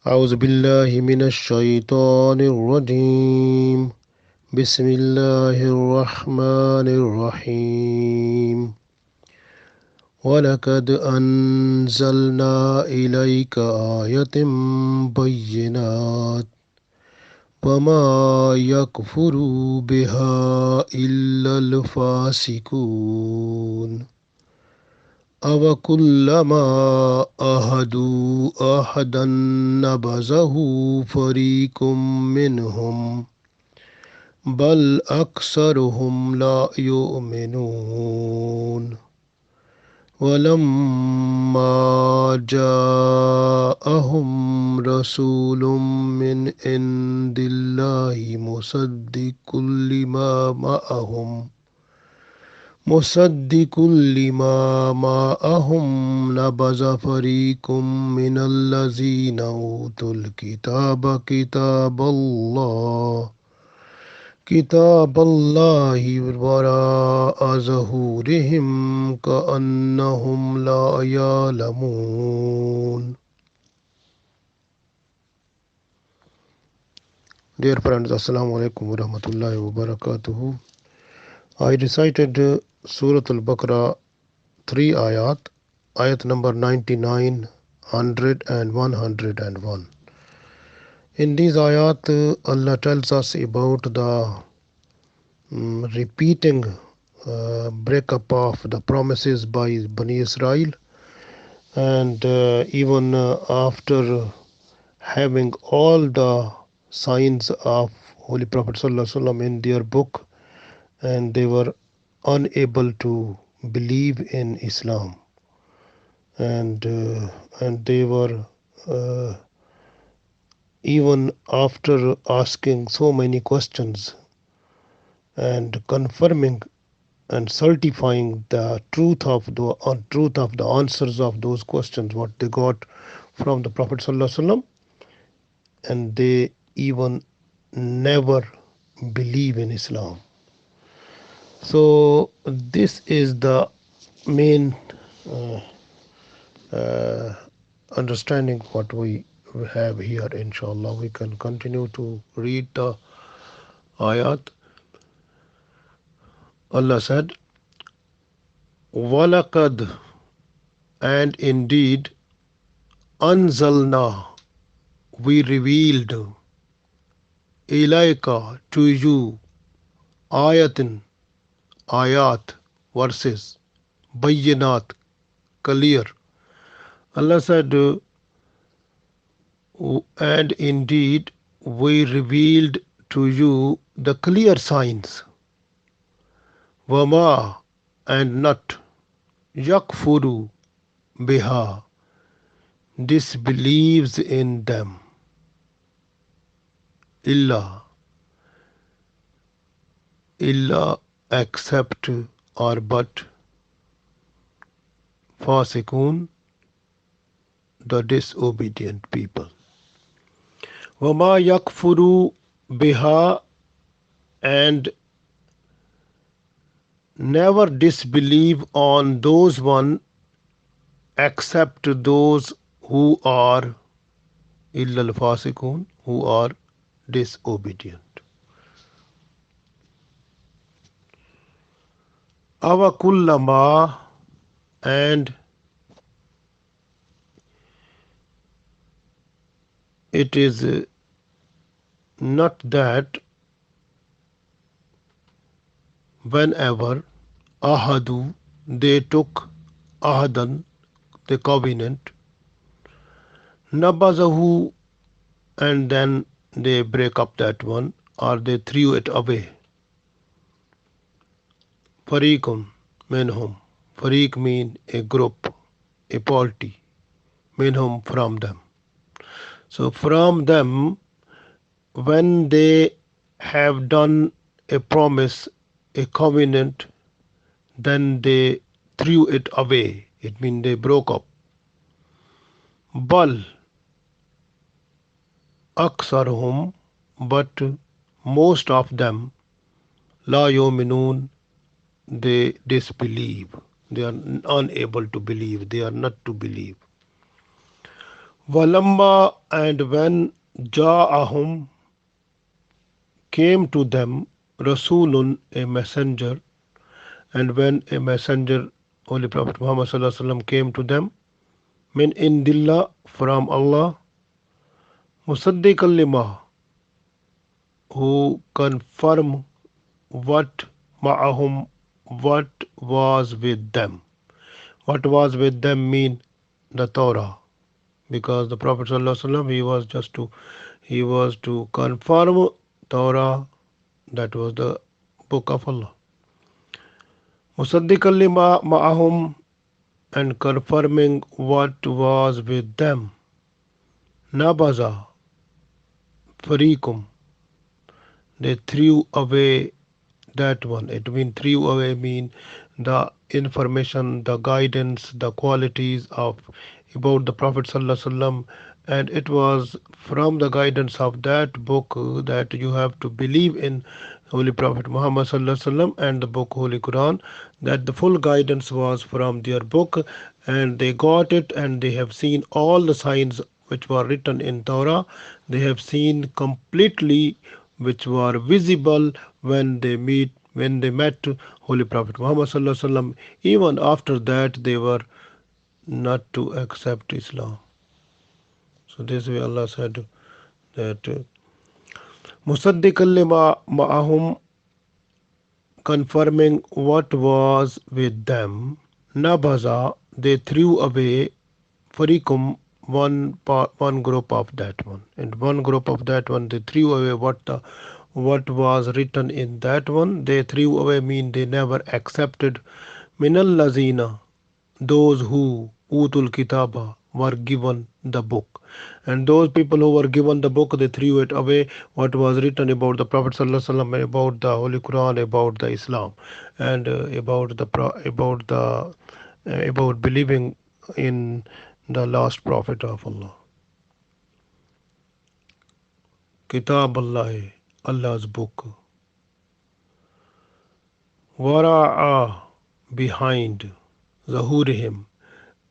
أعوذ بالله من الشيطان الرجيم بسم الله الرحمن الرحيم ولقد أنزلنا إليك آية بينات وما يكفر بها إلا الفاسقون أَوَكُلَّمَا عَاهَدُوا عَهْدًا نَبَذَهُ فَرِيقٌ مِّنْهُم بَلْ أَكْثَرُهُمْ لَا يُؤْمِنُونَ وَلَمَّا جَاءَهُمْ رَسُولٌ مِّنْ عِندِ اللَّهِ مصدق لما معهم نبذ فريق من الذين أوتوا الكتاب كتاب الله وراء ظهورهم كأنهم لا يعلمون. Dear friends, Assalamu alaikum wa rahmatullahi wa barakatuhu. I recited Surah Al-Baqarah 3 ayat, ayat number 99, 100 and 101. In these ayat, Allah tells us about the repeating breakup of the promises by Bani Israel, and even after having all the signs of Holy Prophet ﷺ in their book, and they were unable to believe in Islam, and they were even after asking so many questions and confirming and certifying the truth of the answers of those questions what they got from the Prophet ﷺ, and they even never believe in Islam. So this is the main understanding what we have here. Inshallah, we can continue to read the ayat. Allah said, Walakad, and indeed, Anzalna, we revealed, Ilayka, to you, Ayatin, ayat, verses, Bayyinat, clear. Allah said, and indeed, we revealed to you the clear signs, Wama, and not, Yakfuru, biha, disbelieves in them, illa except or but, fasikun, the disobedient people. Wama yakfuru biha, and never disbelieve on those one except those who are illal fasikun, who are disobedient. Awakullama, and it is not that whenever ahadu, they took ahadan, the covenant, nabazahu, and then they break up that one, or they threw it away. Fariqun minhum, fariq mean a group, a party, minhum, from them. So from them, when they have done a promise, a covenant, then they threw it away. It means they broke up. Bal, aksaruhum, but most of them, la yuminun, they disbelieve. They are unable to believe. They are not to believe. Walamma, and when Ja'ahum, came to them, Rasulun, a messenger, and when a messenger, Holy Prophet Muhammad Sallallahu Alaihi Wasallam, came to them, min indillah, from Allah, musaddiqan lima, who confirm what ma'ahum, what was with them. What was with them mean the Torah, because the Prophet Sallallahu Alaihi Wasallam, he was to confirm Torah, that was the book of Allah. Musaddiqan lima ma'ahum, and confirming what was with them. Nabaza fariqum, they threw away that one. It mean threw away mean the information, the guidance, the qualities of about the Prophet Sallallahu Alaihi Wasallam, and it was from the guidance of that book that you have to believe in Holy Prophet Muhammad Sallallahu Alaihi Wasallam and the book Holy Quran, that the full guidance was from their book, and they got it, and they have seen all the signs which were written in Torah. They have seen completely, which were visible when they met Holy Prophet Muhammad Sallallahu Alaihi Wasallam. Even after that, they were not to accept Islam. So this way Allah said that Musaddiqan lima ma'ahum, confirming what was with them. Nabaza, they threw away Fariqum, one group of that one, and one group of that one they threw away what was written in that one. They threw away mean they never accepted. Minal lazina, those who utul kitaba, were given the book, and those people who were given the book, they threw it away what was written about the Prophet Sallallahu Alaihi Wasallam, about the Holy Quran, about the Islam, and about believing in the last prophet of Allah. Kitab Allah, Allah's book. Wara'a, behind. Zahurihim,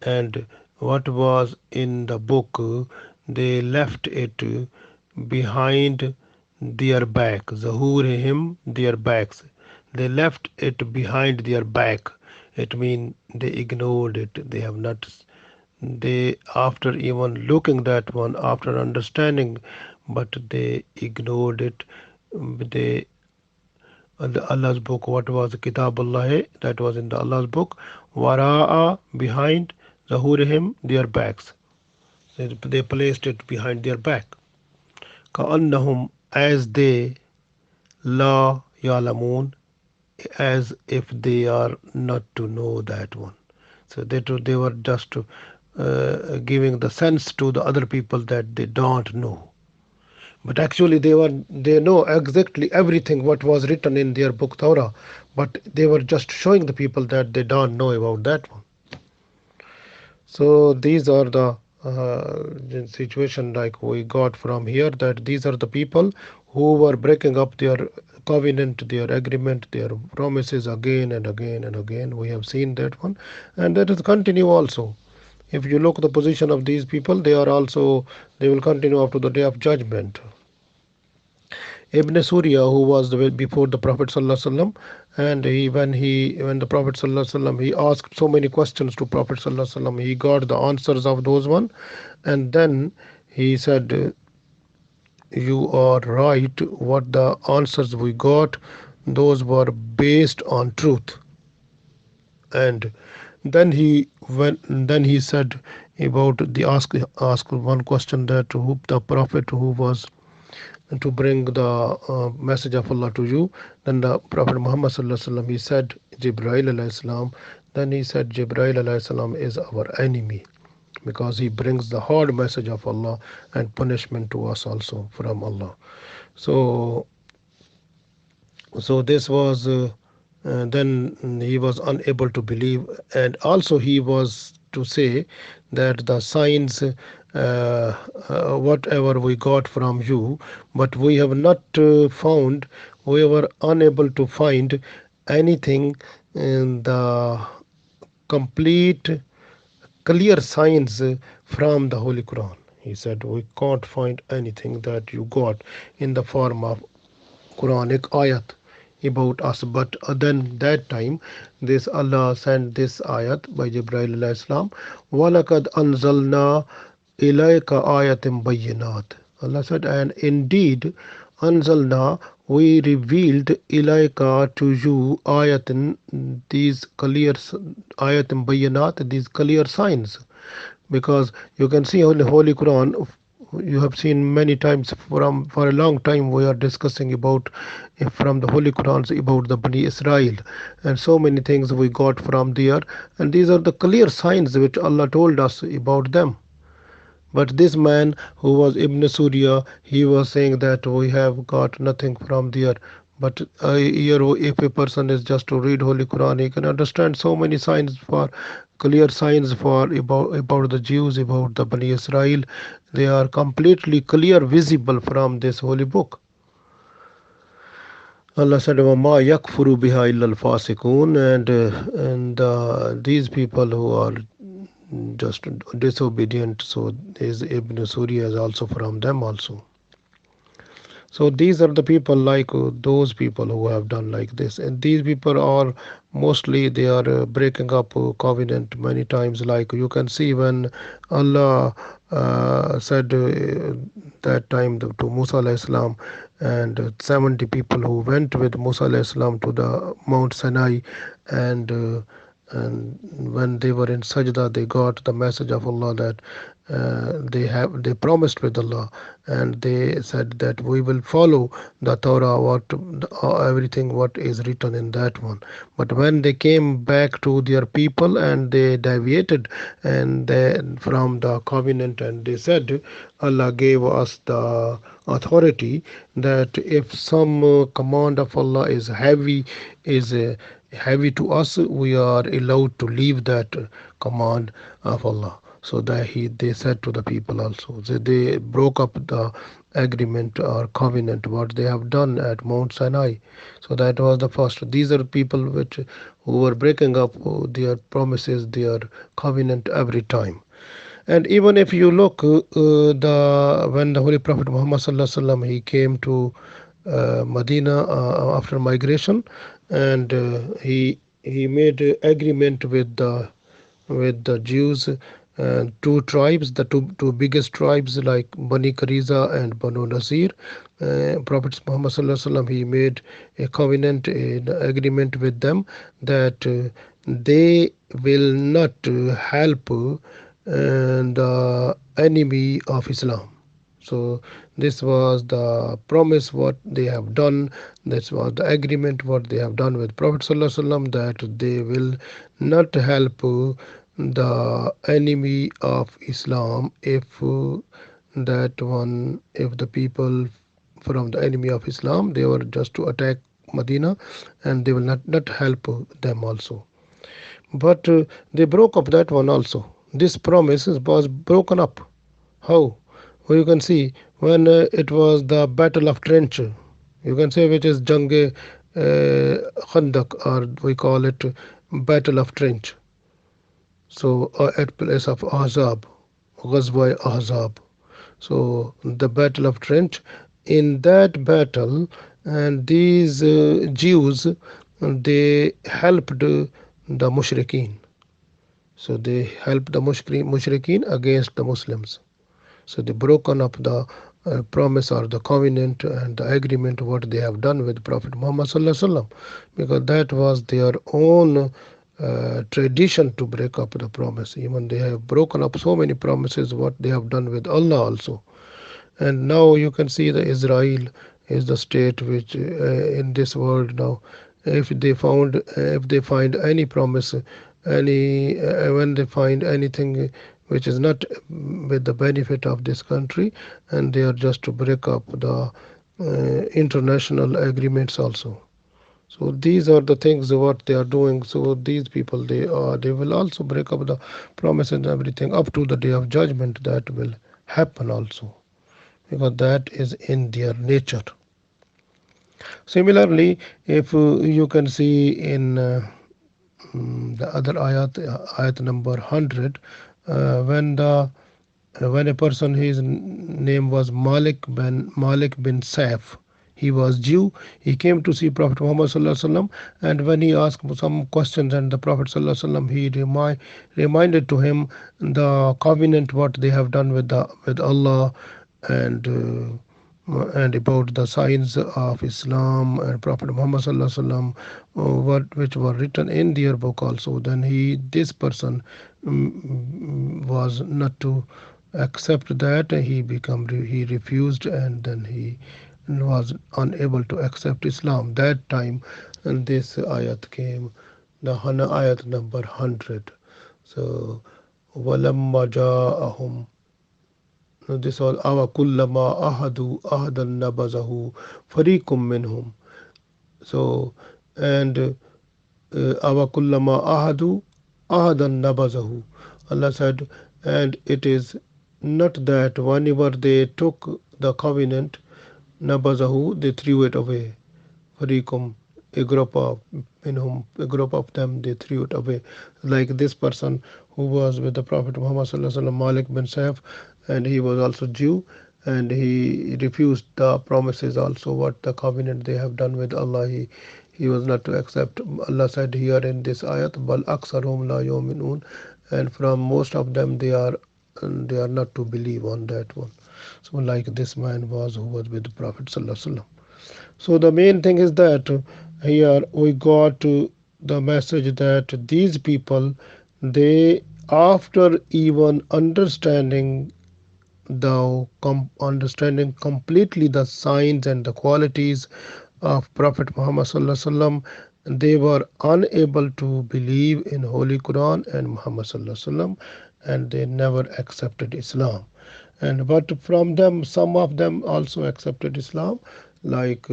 and what was in the book, they left it behind their back. Zahurihim, their backs. They left it behind their back. It means they ignored it. They have not. They, after even looking that one, after understanding, but they ignored it. They Allah's book, what was Kitab Allah, that was in the Allah's book. Wara'a, behind. Zahurihim, their backs. They placed it behind their back. Ka'annahum, as they, la ya'lamun, as if they are not to know that one. So they were just giving the sense to the other people that they don't know. But actually they know exactly everything what was written in their book Torah, but they were just showing the people that they don't know about that one. So these are the situation like we got from here, that these are the people who were breaking up their covenant, their agreement, their promises again and again and again. We have seen that one, and that is continue also. If you look the position of these people, they will continue up to the day of judgment. Ibn Surya, who was before the Prophet Sallallahu Alaihi Wasallam, and when the Prophet Sallallahu Alaihi Wasallam, he asked so many questions to Prophet Sallallahu Alaihi Wasallam, he got the answers of those one, and then he said, "You are right. What the answers we got, those were based on truth." And then he said about the ask one question, that who the Prophet who was to bring the message of Allah to you. Then the Prophet Muhammad Sallallahu Alaihi Wasallam, he said Jibreel alayhi salam. Then he said Jibreel alayhi salam is our enemy, because he brings the hard message of Allah and punishment to us also from Allah. So this was then he was unable to believe, and also he was to say that the signs, whatever we got from you, but we have not found, we were unable to find anything in the complete clear signs from the Holy Quran. He said, we can't find anything that you got in the form of Quranic ayat about us. But then that time, this Allah sent this ayat by Jibril alayhi salam. وَلَقَدْ أَنزَلْنَا إِلَيْكَ آيَةٍ بَيِّنَاتٍ. Allah said, and indeed, anzalna, we revealed ilayka to you ayatin, these clear ayatin bayinat, these clear signs. Because you can see on the Holy Quran, you have seen many times from for a long time we are discussing about from the Holy Qurans about the Bani Israel, and so many things we got from there, and these are the clear signs which Allah told us about them. But this man who was Ibn Surya, he was saying that we have got nothing from there. But here, if a person is just to read Holy Quran, he can understand so many signs for clear signs for about the Jews, about the Bani Israel. They are completely clear, visible from this holy book. Allah said, "Wama yakfuru biha illa al-fasiqun," and these people who are just disobedient. So is Ibn Surya is also from them also. So these are the people like those people who have done like this, and these people are mostly they are breaking up covenant many times. Like you can see when Allah said that time to Musa alayhi salam and 70 people who went with Musa alayhi salam to the Mount Sinai, and and when they were in sajda they got the message of Allah that they promised with Allah, and they said that we will follow the Torah, what everything what is written in that one. But when they came back to their people and they deviated and from the covenant, and they said Allah gave us the authority that if some command of Allah is heavy to us, we are allowed to leave that command of Allah. So that they said to the people also, so they broke up the agreement or covenant what they have done at Mount Sinai. So that was the first. These are people which who were breaking up their promises, their covenant every time. And even if you look, the when the Holy Prophet Muhammad sallallahu alaihi wasallam he came to Medina after migration, and he made agreement with the Jews, two tribes, the two biggest tribes like Bani Kariza and Banu Nasir. Prophet Muhammad sallallahu alaihi wasallam he made a covenant, an agreement with them that they will not help the enemy of Islam. So this was the promise what they have done. This was the agreement what they have done with Prophet sallallahu alaihi wasallam that they will not help the enemy of Islam if that one if the people from the enemy of Islam they were just to attack Medina, and they will not help them also. But they broke up that one also. This promise was broken up. How? Well, you can see when it was the Battle of Trench, you can say which is Jange Khandak, or we call it Battle of Trench. So at place of Ahzab, Ghazwa Ahzab. So the Battle of Trench. In that battle, and these Jews they helped the Mushrikeen. So they helped the Mushrikeen against the Muslims. So they broken up the promise or the covenant and the agreement what they have done with Prophet Muhammad sallallahu alaihi wasallam, because that was their own tradition to break up the promise. Even they have broken up so many promises what they have done with Allah also. And now you can see the Israel is the state which in this world now, if they find any promise, any when they find anything which is not with the benefit of this country, and they are just to break up the international agreements also. So these are the things what they are doing. So these people they will also break up the promise and everything up to the day of judgment. That will happen also, because that is in their nature. Similarly, if you can see in the other ayat, ayat number 100, when the when a person, his name was Malik bin Saif. He was Jew. He came to see Prophet Muhammad sallallahu alaihi wasallam, and when he asked some questions, and the Prophet sallallahu alaihi wasallam, he reminded to him the covenant what they have done with Allah, and and about the signs of Islam and Prophet Muhammad sallallahu alaihi wasallam, what which were written in their book also. Then this person was not to accept that. He refused, and then he was unable to accept Islam. That time, and this ayat came, the ayat number 100. So, walamma ja'ahum. This all awa kullama ahadu ahadan nabazahu fariqum minhum. So, and awa kullama ahadu ahadan nabazahu. Allah said, and it is not that whenever they took the covenant, nabazahu, they threw it away. Fariqum, a group of them, they threw it away. Like this person who was with the Prophet Muhammad sallallahu alaihi wasallam, Malik bin Saif, and he was also Jew, and he refused the promises also, what the covenant they have done with Allah. He was not to accept. Allah said here in this ayat, bal aksarum la yu'minun, and from most of them they are not to believe on that one. So like this man was who was with the Prophet sallallahu alaihi wasallam. So the main thing is that here we got the message that these people, they, after even understanding completely the signs and the qualities of Prophet Muhammad sallallahu alaihi wasallam, they were unable to believe in Holy Quran and Muhammad sallallahu alaihi wasallam, and they never accepted Islam. And but from them, some of them also accepted Islam, like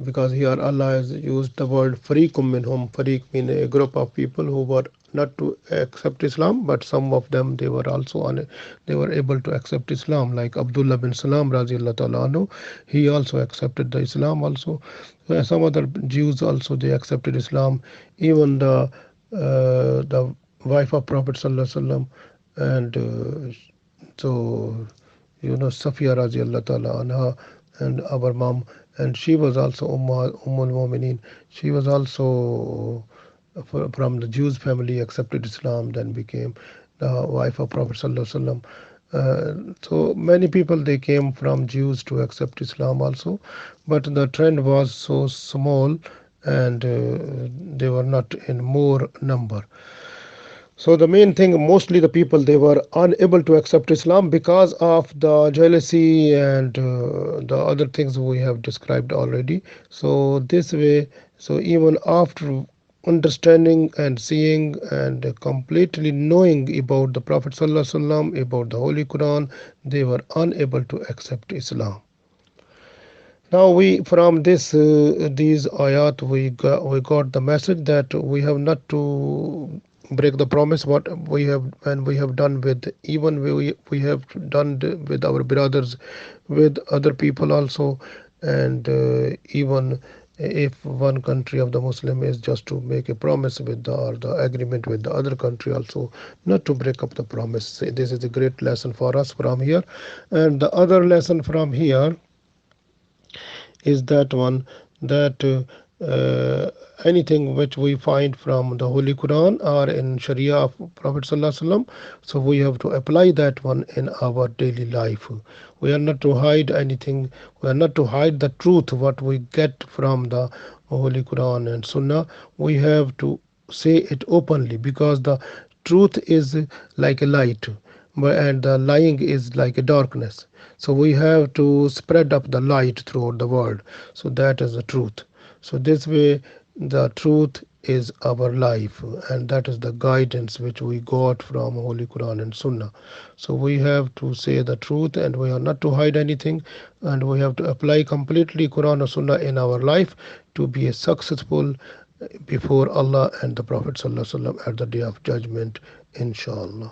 because here Allah has used the word fariqum minhum. Fariq mean a group of people who were not to accept Islam, but some of them, they were also they were able to accept Islam, like Abdullah bin Salam radiallahu ta'ala anhu. He also accepted the Islam also. Some other Jews also, they accepted Islam. Even the wife of Prophet sallallahu alaihi wasallam, and so Safiya radiallahu ta'ala anha, and our mom, and she was also Ummul Mu'minin. She was also from the Jews family, accepted Islam, then became the wife of Prophet sallallahu alaihi wasallam. So many people, they came from Jews to accept Islam also, but the trend was so small, and they were not in more number. So the main thing, mostly the people, they were unable to accept Islam because of the jealousy and the other things we have described already. So this way, so even after understanding and seeing and completely knowing about the Prophet sallallahu alaihi wasallam, about the Holy Quran, they were unable to accept Islam. Now we, from these ayat, we got the message that we have not to break the promise what we have, and we have done with, even we have done with our brothers, with other people also, and even if one country of the Muslim is just to make a promise with or the agreement with the other country also, not to break up the promise. This is a great lesson for us from here. And the other lesson from here is that one, that anything which we find from the Holy Quran or in Sharia of Prophet sallallahu alaihi wasallam, so we have to apply that one in our daily life. We are not to hide anything. We are not to hide the truth what we get from the Holy Quran and Sunnah. We have to say it openly, because the truth is like a light, and the lying is like a darkness. So we have to spread up the light throughout the world. So that is the truth. So this way, the truth is our life, and that is the guidance which we got from Holy Quran and Sunnah. So we have to say the truth, and we are not to hide anything, and we have to apply completely Quran and Sunnah in our life to be a successful before Allah and the Prophet sallallahu alaihi wasallam at the day of judgment, inshallah.